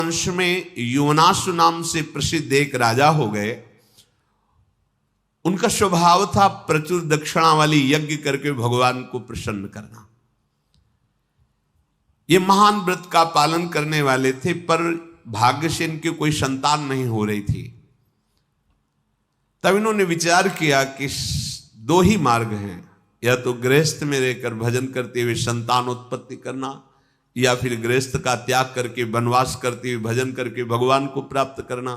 वंश में योनासु नाम से प्रसिद्ध एक राजा हो गए। उनका स्वभाव था प्रचुर दक्षिणा वाली यज्ञ करके भगवान को प्रसन्न करना। ये महान व्रत का पालन करने वाले थे, पर भाग्य से इनकी कोई संतान नहीं हो रही थी। तब इन्होंने विचार किया कि दो ही मार्ग हैं, या तो गृहस्थ में रहकर भजन करते हुए संतान उत्पत्ति करना, या फिर गृहस्थ का त्याग करके वनवास करते हुए भजन करके भगवान को प्राप्त करना।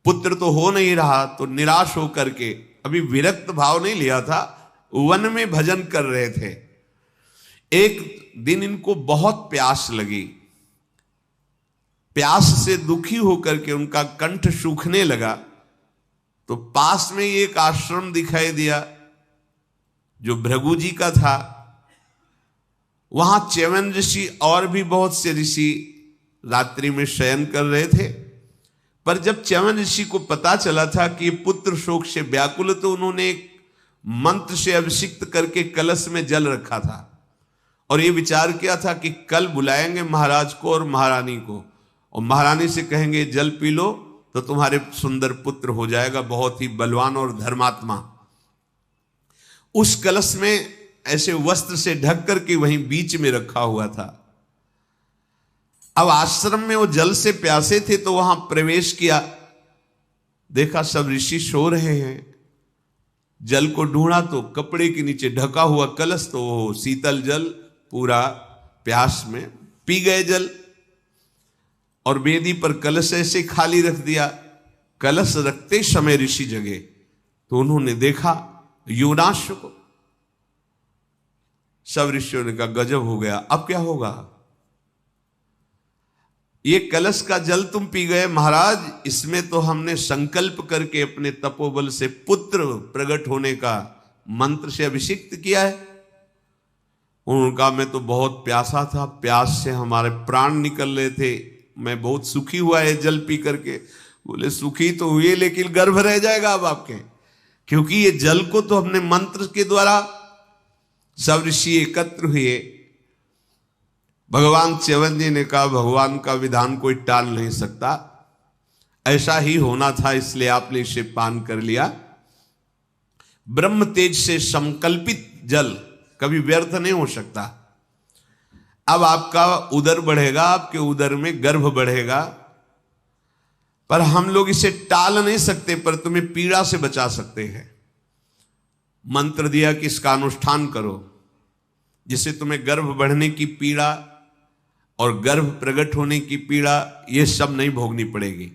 पुत्र तो हो नहीं रहा, तो निराश होकर के, अभी विरक्त भाव नहीं लिया था, वन में भजन कर रहे थे। एक दिन इनको बहुत प्यास लगी। प्यास से दुखी होकर के उनका कंठ सूखने लगा, तो पास में एक आश्रम दिखाई दिया जो भृगु जी का था। वहां च्यवन ऋषि और भी बहुत से ऋषि रात्रि में शयन कर रहे थे। पर जब च्यवन ऋषि को पता चला था कि पुत्र शोक से व्याकुल, तो उन्होंने एक मंत्र से अभिषिक्त करके कलश में जल रखा था और ये विचार किया था कि कल बुलाएंगे महाराज को और महारानी को, और महारानी से कहेंगे जल पी लो तो तुम्हारे सुंदर पुत्र हो जाएगा, बहुत ही बलवान और धर्मात्मा। उस कलश में ऐसे वस्त्र से ढक करके वहीं बीच में रखा हुआ था। अब आश्रम में वो जल से प्यासे थे, तो वहां प्रवेश किया, देखा सब ऋषि सो रहे हैं। जल को ढूंढा तो कपड़े के नीचे ढका हुआ कलश, तो वो शीतल जल, पूरा प्यास में पी गए जल। और वेदी पर कलश ऐसे खाली रख दिया। कलश रखते समय ऋषि जगे, तो उन्होंने देखा योनाश को। सब ऋषियों ने कहा गजब हो गया, अब क्या होगा? ये कलश का जल तुम पी गए महाराज, इसमें तो हमने संकल्प करके अपने तपोबल से पुत्र प्रकट होने का मंत्र से अभिषिक्त किया है। उन्होंने कहा मैं तो बहुत प्यासा था, प्यास से हमारे प्राण निकल रहे थे, मैं बहुत सुखी हुआ है जल पी करके। बोले सुखी तो हुए, लेकिन गर्भ रह जाएगा अब आपके, क्योंकि ये जल को तो हमने मंत्र के द्वारा। सब ऋषि एकत्र हुए। भगवान च्यवन जी ने कहा भगवान का विधान कोई टाल नहीं सकता, ऐसा ही होना था, इसलिए आपने इसे पान कर लिया। ब्रह्म तेज से संकल्पित जल कभी व्यर्थ नहीं हो सकता। अब आपका उदर बढ़ेगा, आपके उदर में गर्भ बढ़ेगा, पर हम लोग इसे टाल नहीं सकते, पर तुम्हें पीड़ा से बचा सकते हैं। मंत्र दिया कि इसका अनुष्ठान करो, जिससे तुम्हें गर्भ बढ़ने की पीड़ा और गर्भ प्रकट होने की पीड़ा ये सब नहीं भोगनी पड़ेगी।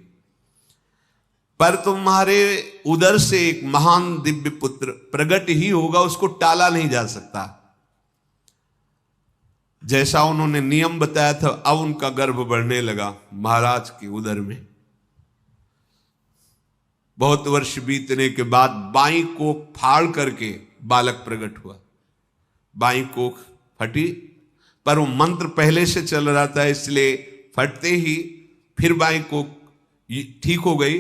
पर तुम्हारे उदर से एक महान दिव्य पुत्र प्रकट ही होगा, उसको टाला नहीं जा सकता। जैसा उन्होंने नियम बताया था, अब उनका गर्भ बढ़ने लगा महाराज के उदर में। बहुत वर्ष बीतने के बाद बाई कोख फाड़ करके बालक प्रकट हुआ। बाई कोख फटी, पर वो मंत्र पहले से चल रहा था, इसलिए फटते ही फिर बाई कोख ठीक हो गई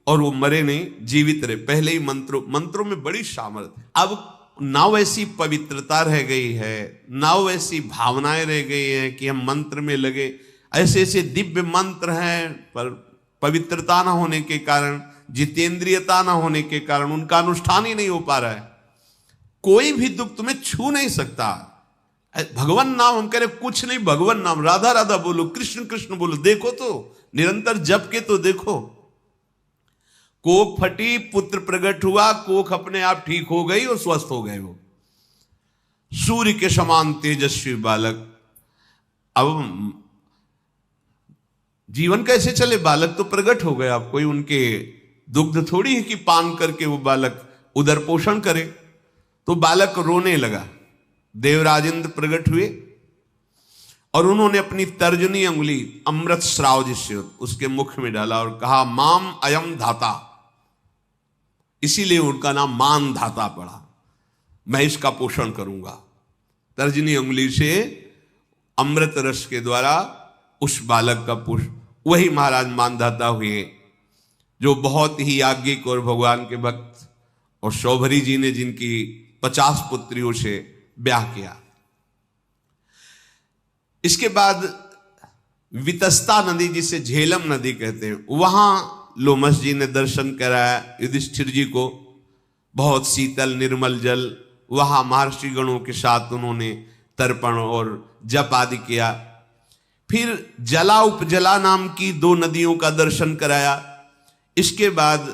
और वो मरे नहीं, जीवित रहे। पहले ही मंत्रों में बड़ी सामर्थ्य है। अब ना वैसी पवित्रता रह गई है, ना वैसी भावनाएं रह गई हैं कि हम मंत्र में लगे। ऐसे ऐसे दिव्य मंत्र हैं, पर पवित्रता ना होने के कारण, जितेंद्रियता ना होने के कारण उनका अनुष्ठान ही नहीं हो पा रहा है। कोई भी दुख तुम्हें छू नहीं सकता। भगवान नाम हम कह रहे कुछ नहीं, भगवान नाम, राधा राधा बोलो, कृष्ण कृष्ण बोलो, देखो तो निरंतर जप के तो देखो। कोख फटी, पुत्र प्रकट हुआ, कोख अपने आप ठीक हो गई और स्वस्थ हो गए वो। सूर्य के समान तेजस्वी बालक। अब जीवन कैसे चले? बालक तो प्रकट हो गया, अब कोई उनके दुग्ध थोड़ी है कि पान करके वो बालक उदर पोषण करे। तो बालक रोने लगा। देवराजेंद्र प्रकट हुए और उन्होंने अपनी तर्जनी अंगुली अमृत श्राव जिससे उसके मुख में डाला और कहा माम अयम धाता। इसीलिए उनका नाम मान धाता पड़ा, मैं इसका पोषण करूंगा। तर्जनी अंगुली से अमृत रस के द्वारा उस बालक का पोषण, वही महाराज मानधाता हुए, जो बहुत ही याज्ञिक और भगवान के भक्त। और शौभरी जी ने जिनकी 50 पुत्रियों से ब्याह किया। इसके बाद वितस्ता नदी जिसे झेलम नदी कहते हैं, वहां लोमस जी ने दर्शन कराया युधिष्ठिर जी को। बहुत शीतल निर्मल जल, वहां महर्षि गणों के साथ उन्होंने तर्पण और जप आदि किया। फिर जला उपजला नाम की 2 नदियों का दर्शन कराया। इसके बाद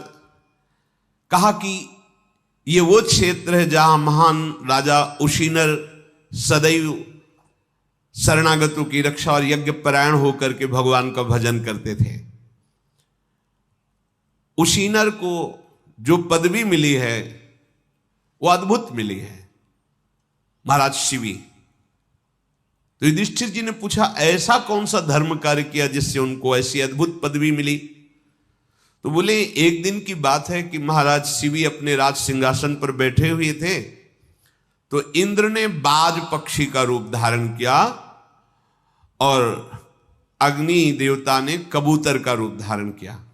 कहा कि ये वो क्षेत्र है जहां महान राजा उशीनर सदैव शरणागतों की रक्षा और यज्ञ परायण होकर के भगवान का भजन करते थे। उशीनर को जो पदवी मिली है वो अद्भुत मिली है, महाराज शिवी। तो युधिष्ठिर जी ने पूछा ऐसा कौन सा धर्म कार्य किया जिससे उनको ऐसी अद्भुत पदवी मिली? तो बोले एक दिन की बात है कि महाराज शिवी अपने राज सिंहासन पर बैठे हुए थे, तो इंद्र ने बाज पक्षी का रूप धारण किया और अग्नि देवता ने कबूतर का रूप धारण किया।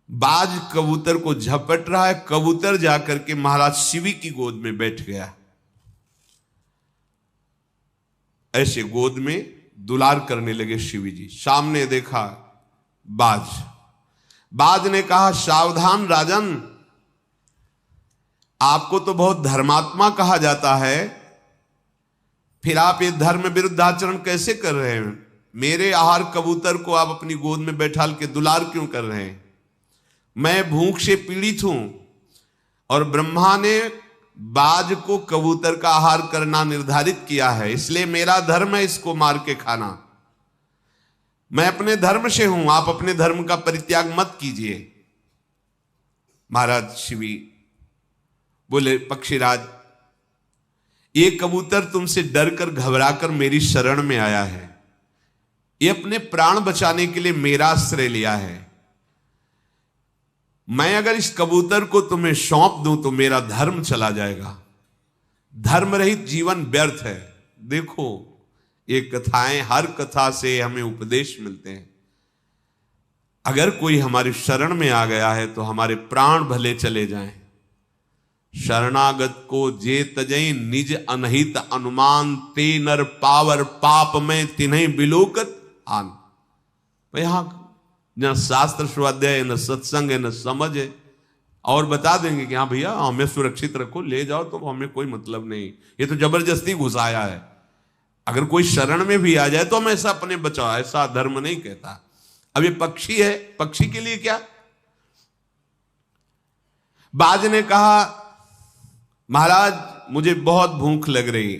बाज कबूतर को झपट रहा है, कबूतर जाकर के महाराज शिवी की गोद में बैठ गया। ऐसे गोद में दुलार करने लगे शिवी जी। सामने देखा बाज ने कहा सावधान राजन, आपको तो बहुत धर्मात्मा कहा जाता है, फिर आप ये धर्म विरुद्ध आचरण कैसे कर रहे हैं? मेरे आहार कबूतर को आप अपनी गोद में बैठाल के दुलार क्यों कर रहे हैं? मैं भूख से पीड़ित हूं और ब्रह्मा ने बाज को कबूतर का आहार करना निर्धारित किया है, इसलिए मेरा धर्म है इसको मार के खाना। मैं अपने धर्म से हूं, आप अपने धर्म का परित्याग मत कीजिए। महाराज शिवी बोले पक्षीराज, ये कबूतर तुमसे डरकर घबराकर मेरी शरण में आया है, ये अपने प्राण बचाने के लिए मेरा आश्रय लिया है। मैं अगर इस कबूतर को तुम्हें सौंप दूं तो मेरा धर्म चला जाएगा, धर्म रहित जीवन व्यर्थ है। देखो ये कथाएं, हर कथा से हमें उपदेश मिलते हैं। अगर कोई हमारी शरण में आ गया है तो हमारे प्राण भले चले जाएं। शरणागत को जे तजई निज अनहित अनुमान, ते नर पावर पाप में तिन्हीं बिलोकत आन। यहां न शास्त्र स्वाध्याय है, न सत्संग है, न समझ है, और बता देंगे कि हाँ भैया हमें सुरक्षित रखो, ले जाओ, तो हमें कोई मतलब नहीं, ये तो जबरदस्ती घुसाया है। अगर कोई शरण में भी आ जाए तो हम ऐसा अपने बचाओ, ऐसा धर्म नहीं कहता। अब ये पक्षी है, पक्षी के लिए क्या? बाज ने कहा महाराज मुझे बहुत भूख लग रही।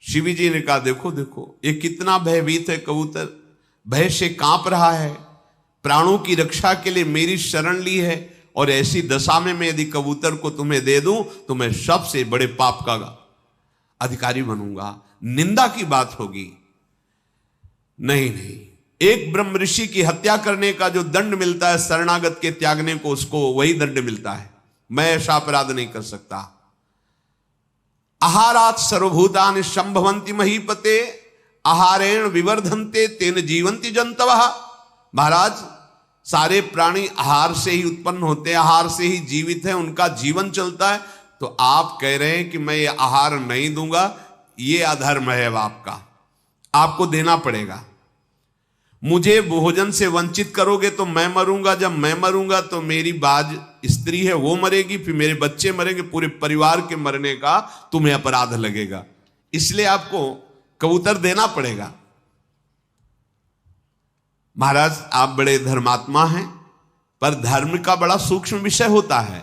शिवी जी ने कहा देखो देखो ये कितना भयभीत है कबूतर, भय से कांप रहा है, प्राणों की रक्षा के लिए मेरी शरण ली है, और ऐसी दशा में मैं यदि कबूतर को तुम्हें दे दूं तो मैं सबसे बड़े पाप का अधिकारी बनूंगा, निंदा की बात होगी। नहीं नहीं, एक ब्रह्म ऋषि की हत्या करने का जो दंड मिलता है शरणागत के त्यागने को, उसको वही दंड मिलता है। मैं ऐसा अपराध नहीं कर सकता। आहारात सर्वभूतानि संभवन्ति महीपते, आहारेण विवर्धन्ते तेन जीवन्ति जंतवः। महाराज सारे प्राणी आहार से ही उत्पन्न होते हैं, आहार से ही जीवित है, उनका जीवन चलता है। तो आप कह रहे हैं कि मैं ये आहार नहीं दूंगा, ये अधर्म है आपका, आपको देना पड़ेगा। मुझे भोजन से वंचित करोगे तो मैं मरूंगा, जब मैं मरूंगा तो मेरी बाज स्त्री है वो मरेगी, फिर मेरे बच्चे मरेंगे, पूरे परिवार के मरने का तुम्हें अपराध लगेगा, इसलिए आपको कबूतर देना पड़ेगा। महाराज आप बड़े धर्मात्मा हैं, पर धर्म का बड़ा सूक्ष्म विषय होता है।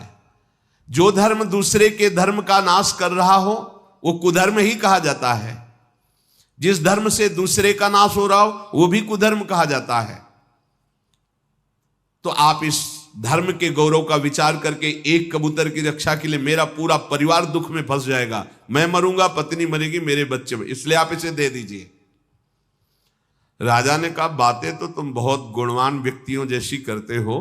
जो धर्म दूसरे के धर्म का नाश कर रहा हो वो कुधर्म ही कहा जाता है, जिस धर्म से दूसरे का नाश हो रहा हो वो भी कुधर्म कहा जाता है। तो आप इस धर्म के गौरव का विचार करके एक कबूतर की रक्षा के लिए मेरा पूरा परिवार दुख में फंस जाएगा, मैं मरूंगा, पत्नी मरेगी, मेरे बच्चे, इसलिए आप इसे दे दीजिए। राजा ने कहा बातें तो तुम बहुत गुणवान व्यक्तियों जैसी करते हो,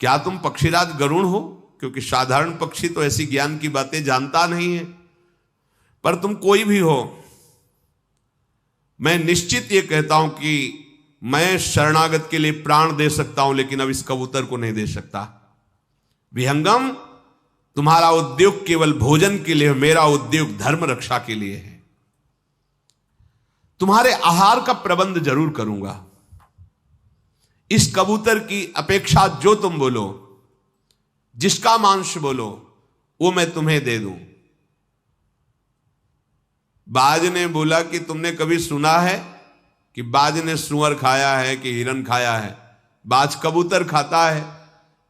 क्या तुम पक्षीराज गरुण हो? क्योंकि साधारण पक्षी तो ऐसी ज्ञान की बातें जानता नहीं है, पर तुम कोई भी हो, मैं निश्चित ये कहता हूं कि मैं शरणागत के लिए प्राण दे सकता हूं, लेकिन अब इस कबूतर को नहीं दे सकता। विहंगम, तुम्हारा उद्योग केवल भोजन के लिए, मेरा उद्योग धर्म रक्षा के लिए है। तुम्हारे आहार का प्रबंध जरूर करूंगा। इस कबूतर की अपेक्षा जो तुम बोलो, जिसका मांस बोलो, वो मैं तुम्हें दे दूं। बाज ने बोला कि तुमने कभी सुना है कि बाज ने सुअर खाया है कि हिरन खाया है? बाज कबूतर खाता है।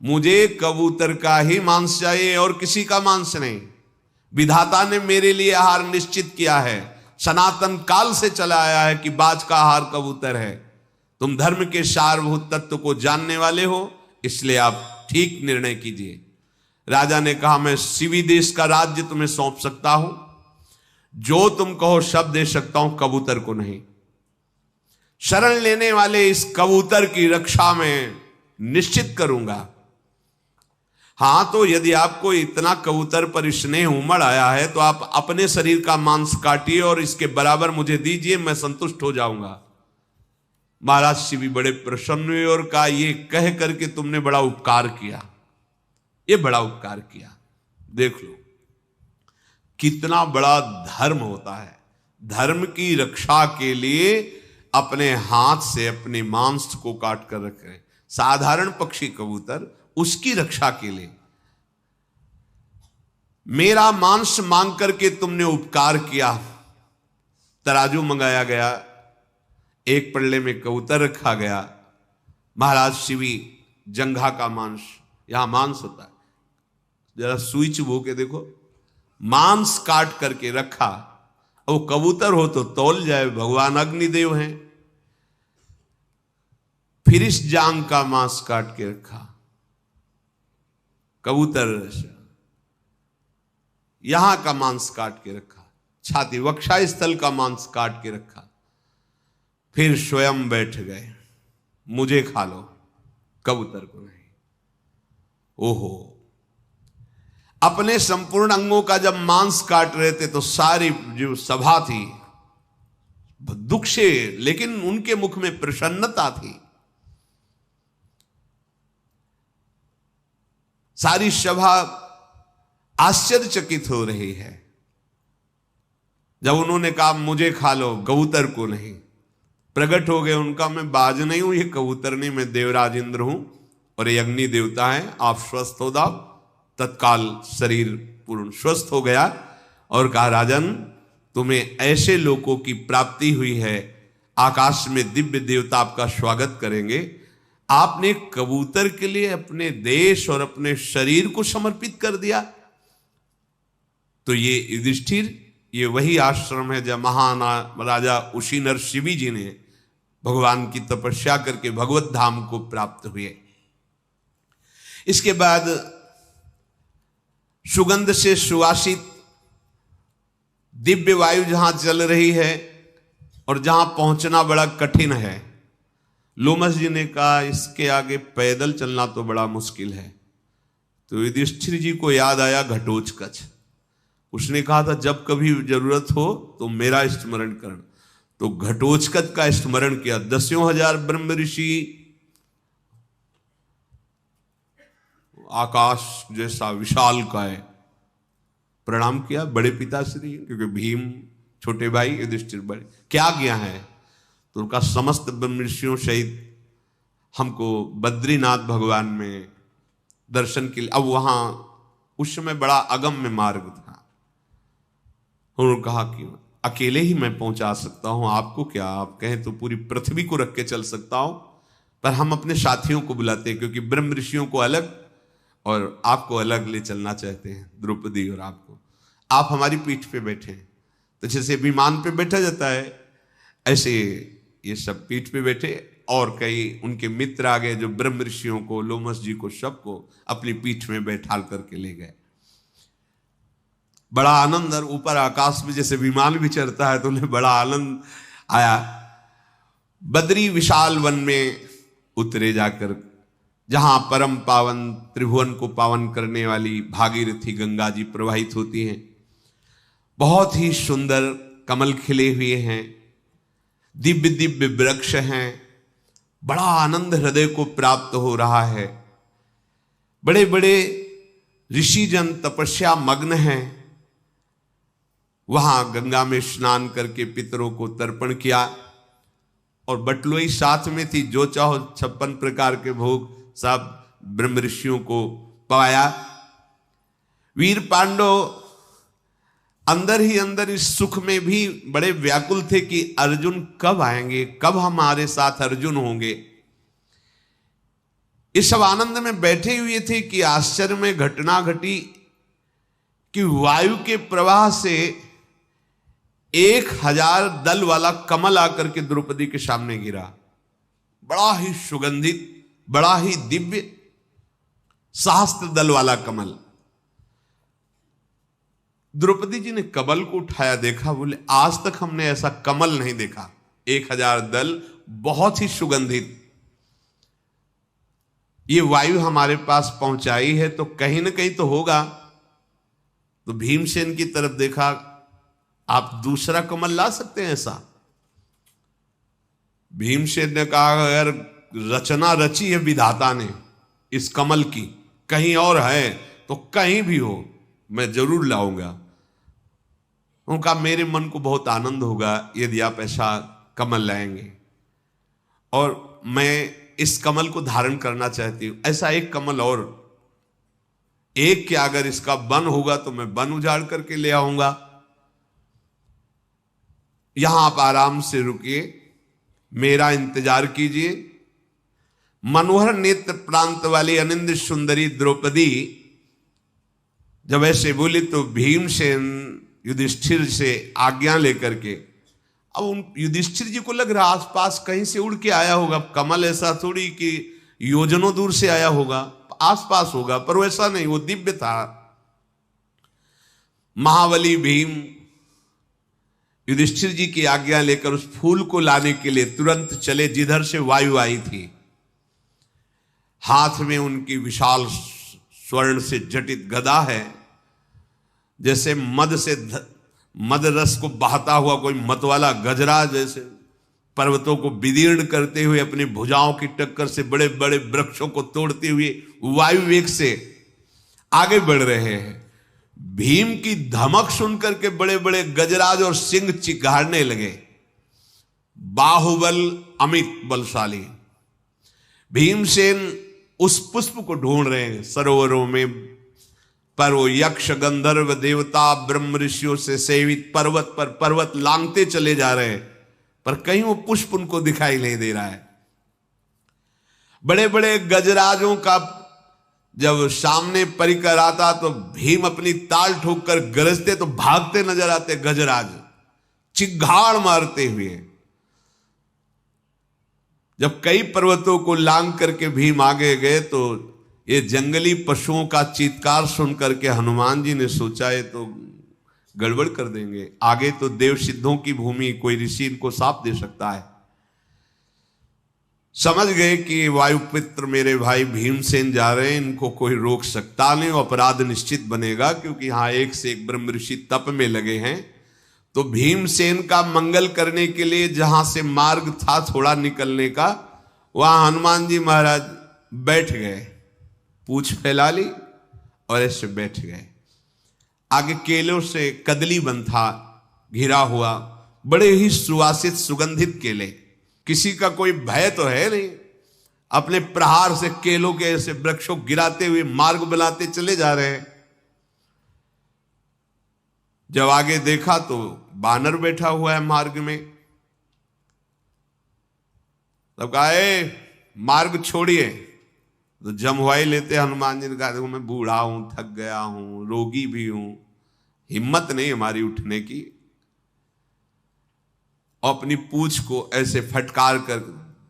मुझे कबूतर का ही मांस चाहिए और किसी का मांस नहीं। विधाता ने मेरे लिए आहार निश्चित किया है, सनातन काल से चला आया है कि बाज का आहार कबूतर है। तुम धर्म के सारभूत तत्व को जानने वाले हो, इसलिए आप ठीक निर्णय कीजिए। राजा ने कहा, मैं सिवी देश का राज्य तुम्हें सौंप सकता हूं, जो तुम कहो सब दे सकता हूं, कबूतर को नहीं। शरण लेने वाले इस कबूतर की रक्षा में निश्चित करूंगा। हां, तो यदि आपको इतना कबूतर पर स्नेह उमड़ आया है तो आप अपने शरीर का मांस काटिए और इसके बराबर मुझे दीजिए, मैं संतुष्ट हो जाऊंगा। महाराज शिवी बड़े प्रसन्न हुए और कहा, ये कह करके तुमने बड़ा उपकार किया, ये बड़ा उपकार किया। देख लो कितना बड़ा धर्म होता है। धर्म की रक्षा के लिए अपने हाथ से अपने मांस को काट कर रखे। साधारण पक्षी कबूतर, उसकी रक्षा के लिए मेरा मांस मांग करके तुमने उपकार किया। तराजू मंगाया गया, एक पल्ले में कबूतर रखा गया। महाराज शिवी जंघा का मांस, यहां मांस होता है, जरा सुई चुभो के देखो, मांस काट करके रखा। वो कबूतर हो तो तौल जाए, भगवान अग्निदेव हैं। फिर इस जांग का मांस काट के रखा, कबूतर यहां का मांस काट के रखा, छाती वक्षा स्थल का मांस काट के रखा। फिर स्वयं बैठ गए, मुझे खा लो, कबूतर को नहीं। ओहो, अपने संपूर्ण अंगों का जब मांस काट रहे थे तो सारी जो सभा थी दुख से, लेकिन उनके मुख में प्रसन्नता थी। सारी सभा आश्चर्यचकित हो रही है। जब उन्होंने कहा मुझे खा लो, कबूतर को नहीं, प्रकट हो गए उनका, मैं बाज नहीं हूं, ये कबूतर नहीं, मैं देवराज इंद्र हूं और ये अग्नि देवता है, आप स्वस्थ हो जाओ। तत्काल शरीर पूर्ण स्वस्थ हो गया और कहा, राजन तुम्हें ऐसे लोगों की प्राप्ति हुई है, आकाश में दिव्य देवता आपका स्वागत करेंगे। आपने कबूतर के लिए अपने देश और अपने शरीर को समर्पित कर दिया। तो ये युधिष्ठिर, ये वही आश्रम है जब महान राजा उशीनर शिवी जी ने भगवान की तपस्या करके भगवत धाम को प्राप्त हुए। इसके बाद सुगंध से सुवासित दिव्य वायु जहां चल रही है और जहां पहुंचना बड़ा कठिन है, लोमस जी ने कहा इसके आगे पैदल चलना तो बड़ा मुश्किल है। तो युधिष्ठिर जी को याद आया घटोत्कच। उसने कहा था जब कभी जरूरत हो तो मेरा स्मरण करना। तो घटोत्कच का स्मरण किया। 10,000 ब्रह्म ऋषि, आकाश जैसा विशाल काय, प्रणाम किया बड़े पिताश्री, क्योंकि भीम छोटे भाई, युधिष्ठिर बड़े, क्या किया है? तो उनका समस्त ब्रह्म ऋषियों सहित हमको बद्रीनाथ भगवान में दर्शन के लिए। अब वहां उस समय बड़ा अगम्य मार्ग था। उन्होंने कहा कि अकेले ही मैं पहुंचा सकता हूं, आपको क्या, आप कहें तो पूरी पृथ्वी को रख के चल सकता हूं, पर हम अपने साथियों को बुलाते हैं, क्योंकि ब्रह्म ऋषियों को अलग और आपको अलग ले चलना चाहते हैं, द्रौपदी और आपको। आप हमारी पीठ पे बैठे। तो जैसे विमान पे बैठा जाता है, ऐसे ये सब पीठ पे बैठे और कई उनके मित्र आ गए जो ब्रह्म ऋषियों को, लोमस जी को, सबको अपनी पीठ में बैठाल करके ले गए। बड़ा आनंद, और ऊपर आकाश में जैसे विमान भी चढ़ता है तो उन्हें बड़ा आनंद आया। बद्री विशाल वन में उतरे जाकर, जहां परम पावन त्रिभुवन को पावन करने वाली भागीरथी गंगा जी प्रवाहित होती हैं। बहुत ही सुंदर कमल खिले हुए हैं, दिव्य दिव्य वृक्ष हैं, बड़ा आनंद हृदय को प्राप्त हो रहा है। बड़े बड़े ऋषि जन तपस्या मग्न हैं। वहां गंगा में स्नान करके पितरों को तर्पण किया और बटलोई साथ में थी, जो चाहो 56 प्रकार के भोग सब ब्रह्म ऋषियों को पाया। वीर पांडव अंदर ही अंदर इस सुख में भी बड़े व्याकुल थे कि अर्जुन कब आएंगे, कब हमारे साथ अर्जुन होंगे। इस सब आनंद में बैठे हुए थे कि आश्चर्य में घटना घटी कि वायु के प्रवाह से 1000 दल वाला कमल आकर के द्रौपदी के सामने गिरा। बड़ा ही सुगंधित, बड़ा ही दिव्य सहस्त्र दल वाला कमल। द्रौपदी जी ने कमल को उठाया, देखा, बोले आज तक हमने ऐसा कमल नहीं देखा। 1000 दल, बहुत ही सुगंधित। ये वायु हमारे पास पहुंचाई है तो कहीं ना कहीं तो होगा। तो भीमसेन की तरफ देखा, आप दूसरा कमल ला सकते हैं ऐसा? भीमसेन ने कहा, अगर रचना रची है विधाता ने इस कमल की, कहीं और है तो कहीं भी हो मैं जरूर लाऊंगा। उनका मेरे मन को बहुत आनंद होगा यदि आप ऐसा कमल लाएंगे, और मैं इस कमल को धारण करना चाहती हूं। ऐसा एक कमल और, एक क्या, अगर इसका वन होगा तो मैं वन उजाड़ करके ले आऊंगा। यहां आप आराम से रुकिए, मेरा इंतजार कीजिए। मनोहर नेत्र प्रांत वाली अनिंद सुंदरी द्रौपदी जब ऐसे बोली तो भीमसेन युधिष्ठिर से आज्ञा लेकर के, अब उन युधिष्ठिर जी को लग रहा आसपास कहीं से उड़ के आया होगा। कमल ऐसा थोड़ी कि योजनों दूर से आया होगा, आसपास होगा, पर वैसा नहीं, वो दिव्य था। महाबली भीम युधिष्ठिर जी की आज्ञा लेकर उस फूल को लाने के लिए तुरंत चले जिधर से वायु आई थी। हाथ में उनकी विशाल स्वर्ण से जटित गदा है, जैसे मद रस को बहाता हुआ कोई मतवाला गजराज जैसे पर्वतों को विदीर्ण करते हुए अपनी भुजाओं की टक्कर से बड़े बड़े वृक्षों को तोड़ते हुए वायु वेग से आगे बढ़ रहे हैं। भीम की धमक सुनकर के बड़े बड़े गजराज और सिंह चिघाड़ने लगे। बाहुबल अमित बलशाली। भीमसेन उस पुष्प को ढूंढ रहे हैं सरोवरों में, पर वो यक्ष गंधर्व देवता ब्रह्म ऋषियों से सेवित पर्वत पर पर्वत लांघते चले जा रहे हैं, पर कहीं वो पुष्प उनको दिखाई नहीं दे रहा है। बड़े बड़े गजराजों का जब सामने परिकर आता तो भीम अपनी ताल ठोक कर गरजते तो भागते नजर आते गजराज, चिघाड़ मारते हुए। जब कई पर्वतों को लांघ करके भीम आगे गए तो ये जंगली पशुओं का चीत्कार सुनकर के हनुमान जी ने सोचा ये तो गड़बड़ कर देंगे, आगे तो देव सिद्धों की भूमि, कोई ऋषि इनको साप दे सकता है। समझ गए कि वायुपुत्र मेरे भाई भीमसेन जा रहे हैं, इनको कोई रोक सकता नहीं, अपराध निश्चित बनेगा, क्योंकि यहां एक से एक ब्रह्म ऋषि तप में लगे हैं। तो भीमसेन का मंगल करने के लिए जहां से मार्ग था थोड़ा निकलने का, वहां हनुमान जी महाराज बैठ गए, पूंछ फैला ली और ऐसे बैठ गए। आगे केलों से कदली बन था घिरा हुआ, बड़े ही सुवासित सुगंधित केले। किसी का कोई भय तो है नहीं, अपने प्रहार से केलों के ऐसे वृक्षों गिराते हुए मार्ग बनाते चले जा रहे हैं। जब आगे देखा तो बानर बैठा हुआ है मार्ग में। तब कहा मार्ग छोड़िए, तो जमवाई लेते हनुमान जी ने कहा देखो मैं बूढ़ा हूं, थक गया हूं, रोगी भी हूं, हिम्मत नहीं हमारी उठने की। और अपनी पूंछ को ऐसे फटकार कर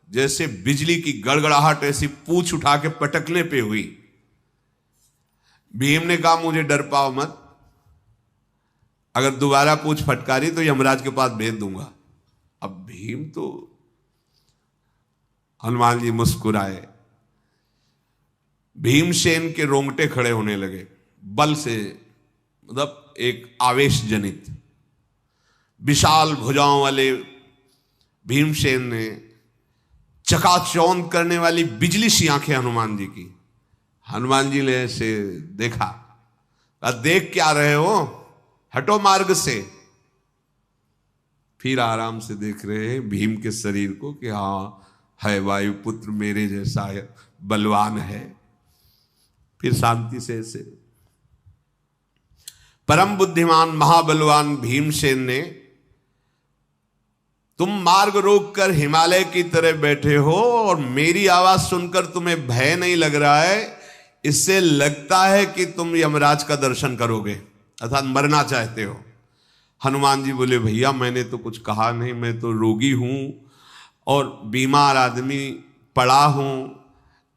जैसे बिजली की गड़गड़ाहट ऐसी पूंछ उठा के पटकने पे हुई। भीम ने कहा मुझे डर पाओ मत, अगर दोबारा पूंछ फटकारी तो यमराज के पास भेज दूंगा। अब भीम तो, हनुमान जी मुस्कुराए। भीमसेन के रोंगटे खड़े होने लगे बल से, मतलब एक आवेश जनित। विशाल भुजाओं वाले भीमसेन ने चकाचौंध करने वाली बिजली सी आंखें हनुमान जी की। हनुमान जी ने ऐसे देखा, देख क्या रहे हो, हटो मार्ग से, फिर आराम से देख रहे हैं भीम के शरीर को कि हाँ है वायुपुत्र मेरे जैसा बलवान है। फिर शांति से ऐसे परम बुद्धिमान महाबलवान भीमसेन ने, तुम मार्ग रोक कर हिमालय की तरह बैठे हो और मेरी आवाज सुनकर तुम्हें भय नहीं लग रहा है, इससे लगता है कि तुम यमराज का दर्शन करोगे, अर्थात मरना चाहते हो। हनुमान जी बोले भैया मैंने तो कुछ कहा नहीं, मैं तो रोगी हूं और बीमार आदमी पड़ा हूं।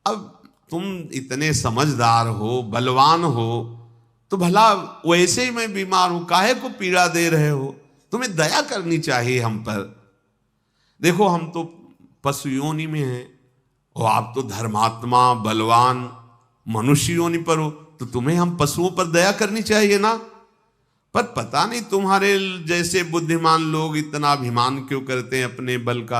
अब तुम इतने समझदार हो, बलवान हो, तो भला वैसे ही मैं बीमार हूं, काहे को पीड़ा दे रहे हो? तुम्हें दया करनी चाहिए हम पर। देखो हम तो पशु योनि में हैं और आप तो धर्मात्मा बलवान मनुष्य योनि पर हो, तो तुम्हें हम पशुओं पर दया करनी चाहिए ना। पर पता नहीं तुम्हारे जैसे बुद्धिमान लोग इतना अभिमान क्यों करते हैं अपने बल का।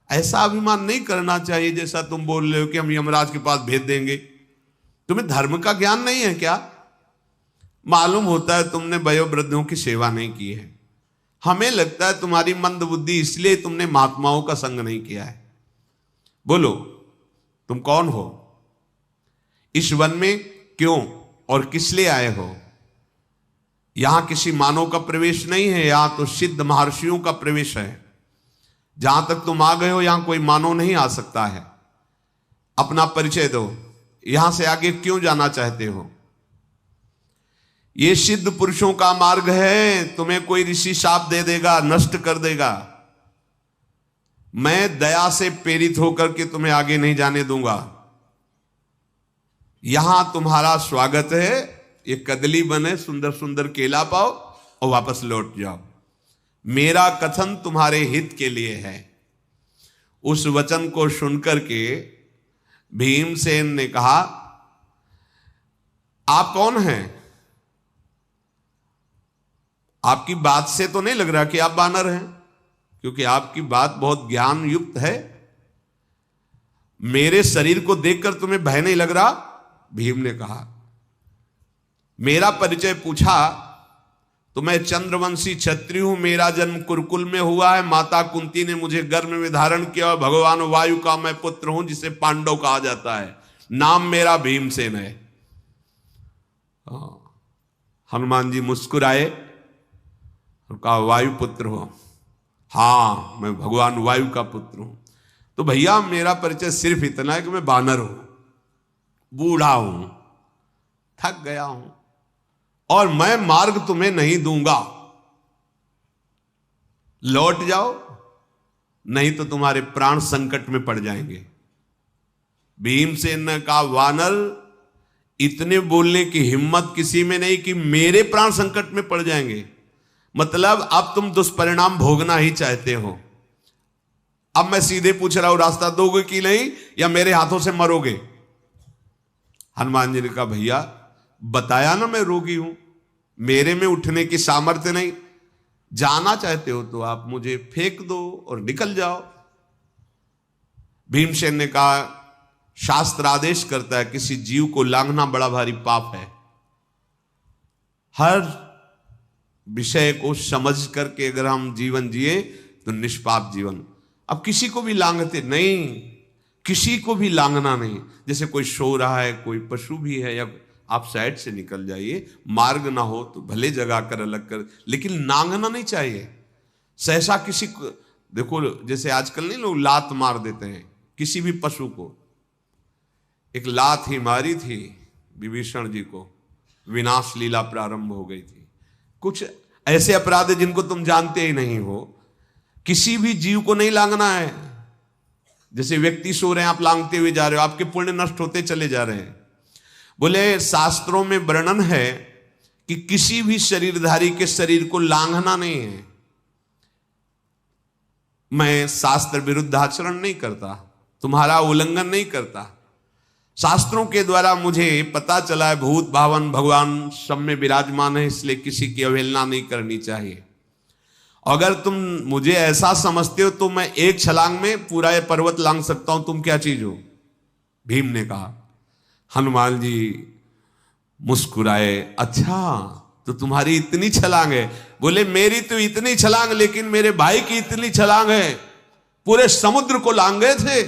ऐसा अभिमान नहीं करना चाहिए जैसा तुम बोल रहे हो कि हम यमराज के पास भेज देंगे। तुम्हें धर्म का ज्ञान नहीं है क्या? मालूम होता है तुमने वयोवृद्धों की सेवा नहीं की है। हमें लगता है तुम्हारी मंद बुद्धि, इसलिए तुमने महात्माओं का संग नहीं किया है। बोलो तुम कौन हो? इस वन में क्यों और किस लिए आए हो? यहां किसी मानव का प्रवेश नहीं है, यहां तो सिद्ध महर्षियों का प्रवेश है। जहां तक तुम आ गए हो यहां कोई मानव नहीं आ सकता है। अपना परिचय दो, यहां से आगे क्यों जाना चाहते हो? ये सिद्ध पुरुषों का मार्ग है, तुम्हें कोई ऋषि शाप दे देगा, नष्ट कर देगा। मैं दया से प्रेरित होकर के तुम्हें आगे नहीं जाने दूंगा। यहां तुम्हारा स्वागत है, ये कदली बने, सुंदर सुंदर केला पाओ और वापस लौट जाओ। मेरा कथन तुम्हारे हित के लिए है। उस वचन को सुनकर के भीमसेन ने कहा, आप कौन हैं? आपकी बात से तो नहीं लग रहा कि आप बानर हैं, क्योंकि आपकी बात बहुत ज्ञान युक्त है। मेरे शरीर को देखकर तुम्हें भय नहीं लग रहा? भीम ने कहा। मेरा परिचय पूछा तो मैं चंद्रवंशी क्षत्रिय हूं, मेरा जन्म कुरुकुल में हुआ है। माता कुंती ने मुझे गर्भ में धारण किया और भगवान वायु का मैं पुत्र हूं, जिसे पांडव कहा जाता है। नाम मेरा भीमसेन है। हनुमान जी मुस्कुराए और कहा, वायु पुत्र हो? हाँ मैं भगवान वायु का पुत्र हूं। तो भैया मेरा परिचय सिर्फ इतना है कि मैं बानर हूं, बूढ़ा हूं, थक गया हूं और मैं मार्ग तुम्हें नहीं दूंगा। लौट जाओ, नहीं तो तुम्हारे प्राण संकट में पड़ जाएंगे। भीमसेन ने कहा, वानर इतने बोलने की हिम्मत किसी में नहीं कि मेरे प्राण संकट में पड़ जाएंगे। मतलब अब तुम दुष्परिणाम भोगना ही चाहते हो। अब मैं सीधे पूछ रहा हूं, रास्ता दोगे कि नहीं, या मेरे हाथों से मरोगे? हनुमान जी ने कहा, भैया बताया ना मैं रोगी हूं, मेरे में उठने की सामर्थ्य नहीं। जाना चाहते हो तो आप मुझे फेंक दो और निकल जाओ। भीमसेन ने कहा, शास्त्र आदेश करता है किसी जीव को लांघना बड़ा भारी पाप है। हर विषय को समझ करके अगर हम जीवन जिए तो निष्पाप जीवन। अब किसी को भी लांघते नहीं, किसी को भी लांघना नहीं। जैसे कोई सो रहा है, कोई पशु भी है, या आप साइड से निकल जाइए, मार्ग ना हो तो भले जगा कर अलग कर, लेकिन लांघना नहीं चाहिए। सहसा किसी को देखो, जैसे आजकल नहीं लोग लात मार देते हैं किसी भी पशु को। एक लात ही मारी थी विभीषण जी को, विनाश लीला प्रारंभ हो गई थी। कुछ ऐसे अपराध जिनको तुम जानते ही नहीं हो। किसी भी जीव को नहीं लांघना है। जैसे व्यक्ति सो रहे हैं, आप लांघते हुए जा रहे हो, आपके पुण्य नष्ट होते चले जा रहे हैं। बोले शास्त्रों में वर्णन है कि किसी भी शरीरधारी के शरीर को लांघना नहीं है। मैं शास्त्र विरुद्ध आचरण नहीं करता, तुम्हारा उल्लंघन नहीं करता। शास्त्रों के द्वारा मुझे पता चला है भूत भावन भगवान सब में विराजमान है, इसलिए किसी की अवहेलना नहीं करनी चाहिए। अगर तुम मुझे ऐसा समझते हो तो मैं एक छलांग में पूरा ये पर्वत लांघ सकता हूं, तुम क्या चीज हो? भीम ने कहा। हनुमान जी मुस्कुराए, अच्छा तो तुम्हारी इतनी छलांग है। बोले मेरी तो इतनी छलांग, लेकिन मेरे भाई की इतनी छलांग है, पूरे समुद्र को लांग गए थे।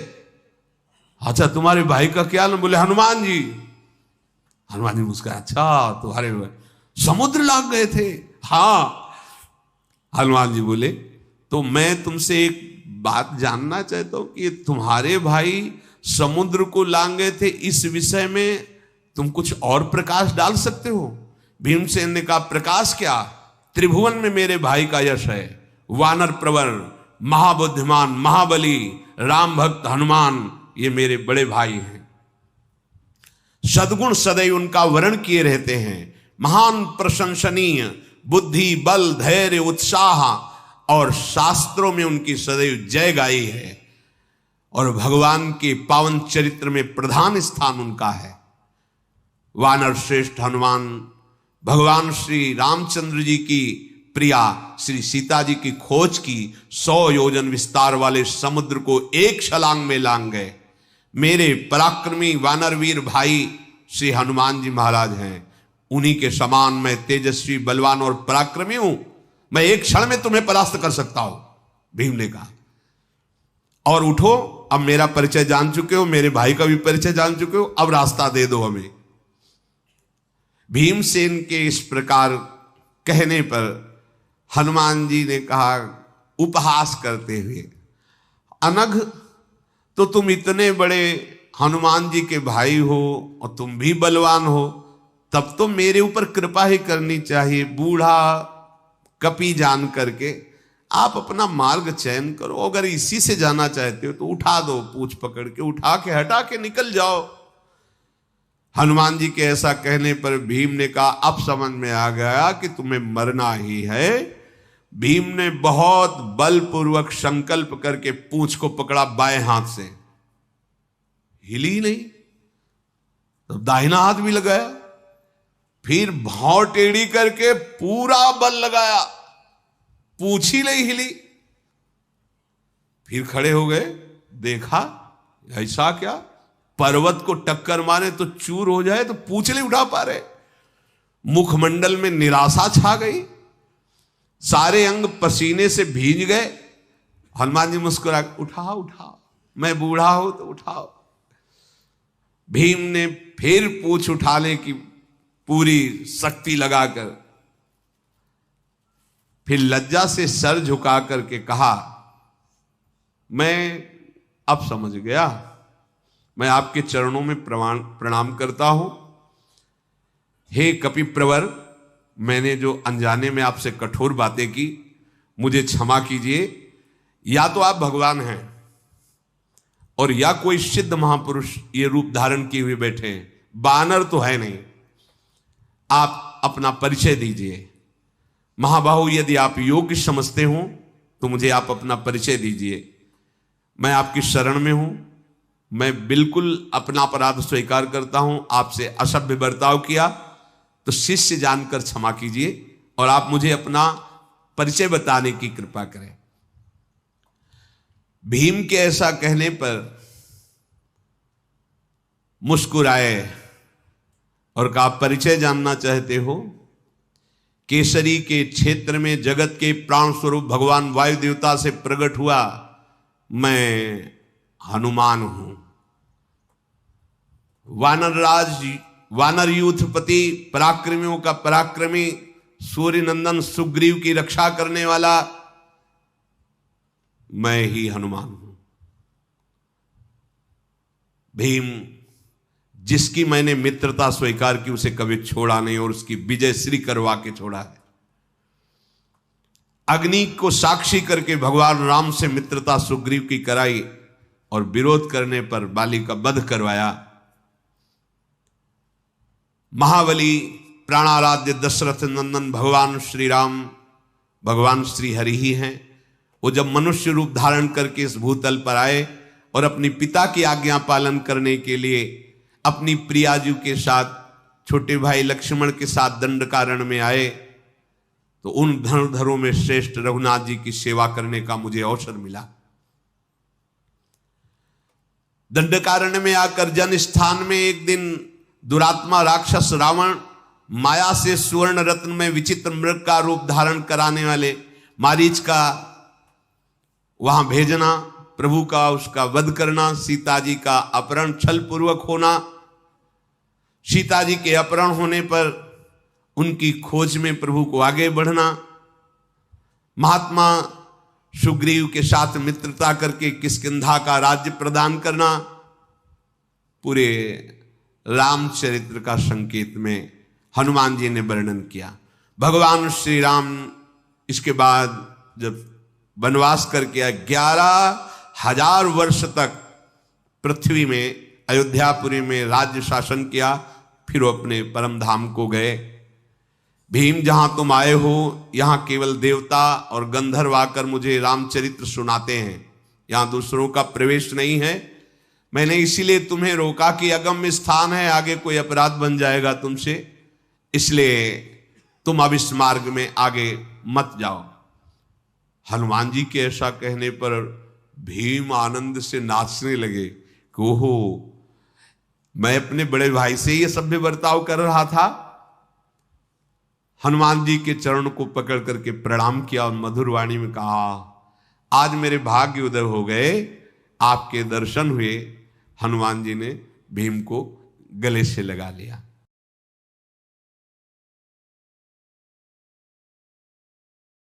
अच्छा तुम्हारे भाई का क्या नाम? बोले हनुमान जी। हनुमान जी मुस्कुराए, अच्छा तुम्हारे समुद्र लांग गए थे? हाँ। हनुमान जी बोले तो मैं तुमसे एक बात जानना चाहता हूं कि तुम्हारे भाई समुद्र को लांग गए थे, इस विषय में तुम कुछ और प्रकाश डाल सकते हो? भीमसेन ने कहा प्रकाश क्या, त्रिभुवन में मेरे भाई का यश है। वानर प्रवर, महाबुद्धिमान, महाबली, राम भक्त हनुमान, ये मेरे बड़े भाई हैं। सद्गुण सदैव उनका वर्ण किए रहते हैं। महान प्रशंसनीय, बुद्धि, बल, धैर्य, उत्साह, और शास्त्रों में उनकी सदैव जय गाई है। और भगवान के पावन चरित्र में प्रधान स्थान उनका है। वानर श्रेष्ठ हनुमान भगवान श्री रामचंद्र जी की प्रिया श्री सीता जी की खोज की 100 योजन विस्तार वाले समुद्र को एक छलांग में लांग गए। मेरे पराक्रमी वानरवीर भाई श्री हनुमान जी महाराज हैं। उन्हीं के समान मैं तेजस्वी, बलवान और पराक्रमी हूं। मैं एक क्षण में तुम्हें परास्त कर सकता हूं, भीम ने कहा। और उठो, अब मेरा परिचय जान चुके हो, मेरे भाई का भी परिचय जान चुके हो, अब रास्ता दे दो हमें। भीमसेन के इस प्रकार कहने पर हनुमान जी ने कहा उपहास करते हुए, अनघ तो तुम इतने बड़े हनुमान जी के भाई हो और तुम भी बलवान हो, तब तो मेरे ऊपर कृपा ही करनी चाहिए। बूढ़ा कपी जान करके आप अपना मार्ग चयन करो। अगर इसी से जाना चाहते हो तो उठा दो, पूछ पकड़ के उठा के हटा के निकल जाओ। हनुमान जी के ऐसा कहने पर भीम ने कहा अब समझ में आ गया कि तुम्हें मरना ही है। भीम ने बहुत बलपूर्वक संकल्प करके पूंछ को पकड़ा बाएं हाथ से, हिली नहीं, तो दाहिना हाथ भी लगाया, फिर भाव टेढ़ी करके पूरा बल लगाया, पूंछ ही नहीं हिली। फिर खड़े हो गए, देखा ऐसा क्या, पर्वत को टक्कर मारे तो चूर हो जाए तो पूंछ नहीं उठा पा रहे। मुखमंडल में निराशा छा गई, सारे अंग पसीने से भीज गए। हनुमान जी मुस्कुरा, उठाओ उठाओ, मैं बूढ़ा हूं तो उठाओ। भीम ने फिर पूंछ उठाने की पूरी शक्ति लगाकर फिर लज्जा से सर झुका करके कहा, मैं अब समझ गया, मैं आपके चरणों में प्रणाम करता हूं। हे कपिप्रवर, मैंने जो अनजाने में आपसे कठोर बातें की, मुझे क्षमा कीजिए। या तो आप भगवान हैं और या कोई सिद्ध महापुरुष ये रूप धारण किए हुए बैठे हैं, बानर तो है नहीं। आप अपना परिचय दीजिए। महाबाहु, यदि आप योग्य समझते हो तो मुझे आप अपना परिचय दीजिए। मैं आपकी शरण में हूं, मैं बिल्कुल अपना अपराध स्वीकार करता हूं। आपसे असभ्य बर्ताव किया तो शिष्य जानकर क्षमा कीजिए और आप मुझे अपना परिचय बताने की कृपा करें। भीम के ऐसा कहने पर मुस्कुराए और कहा, परिचय जानना चाहते हो? केसरी के क्षेत्र में जगत के प्राण स्वरूप भगवान वायु देवता से प्रकट हुआ मैं हनुमान हूं। वानर यूथपति, पराक्रमियों का पराक्रमी, सूर्य नंदन सुग्रीव की रक्षा करने वाला मैं ही हनुमान हूं। भीम, जिसकी मैंने मित्रता स्वीकार की उसे कभी छोड़ा नहीं और उसकी विजय श्री करवा के छोड़ा है। अग्नि को साक्षी करके भगवान राम से मित्रता सुग्रीव की कराई और विरोध करने पर बाली का वध करवाया। महाबली प्राणाराध्य दशरथ नंदन भगवान श्री राम, भगवान श्री हरि ही हैं। वो जब मनुष्य रूप धारण करके इस भूतल पर आए और अपनी पिता की आज्ञा पालन करने के लिए अपनी प्रियाजू के साथ, छोटे भाई लक्ष्मण के साथ दंडकारण्य में आए, तो उन धनुर्धरों में श्रेष्ठ रघुनाथ जी की सेवा करने का मुझे अवसर मिला। दंडकारण्य में आकर जन स्थान में एक दिन दुरात्मा राक्षस रावण माया से सुवर्ण रत्न में विचित्र मृग का रूप धारण कराने वाले मारीच का वहां भेजना, प्रभु का उसका वध करना, सीता जी का अपहरण छल पूर्वक होना, सीता जी के अपहरण होने पर उनकी खोज में प्रभु को आगे बढ़ना, महात्मा सुग्रीव के साथ मित्रता करके किष्किंधा का राज्य प्रदान करना, पूरे रामचरित्र का संकेत में हनुमान जी ने वर्णन किया। भगवान श्री राम इसके बाद जब वनवास करके 11,000 वर्ष तक पृथ्वी में अयोध्यापुरी में राज्य शासन किया, फिर वो अपने परम धाम को गए। भीम जहां तुम आए हो यहां केवल देवता और गंधर्व आकर मुझे रामचरित्र सुनाते हैं, यहां दूसरों का प्रवेश नहीं है। मैंने इसीलिए तुम्हें रोका कि अगम्य स्थान है, आगे कोई अपराध बन जाएगा तुमसे, इसलिए तुम अब इस मार्ग में आगे मत जाओ। हनुमान जी के ऐसा कहने पर भीम आनंद से नाचने लगे कि ओहो, मैं अपने बड़े भाई से ये सभ्य बर्ताव कर रहा था। हनुमान जी के चरण को पकड़ करके प्रणाम किया और मधुर वाणी में कहा, आज मेरे भाग्य उदय हो गए, आपके दर्शन हुए। हनुमान जी ने भीम को गले से लगा लिया।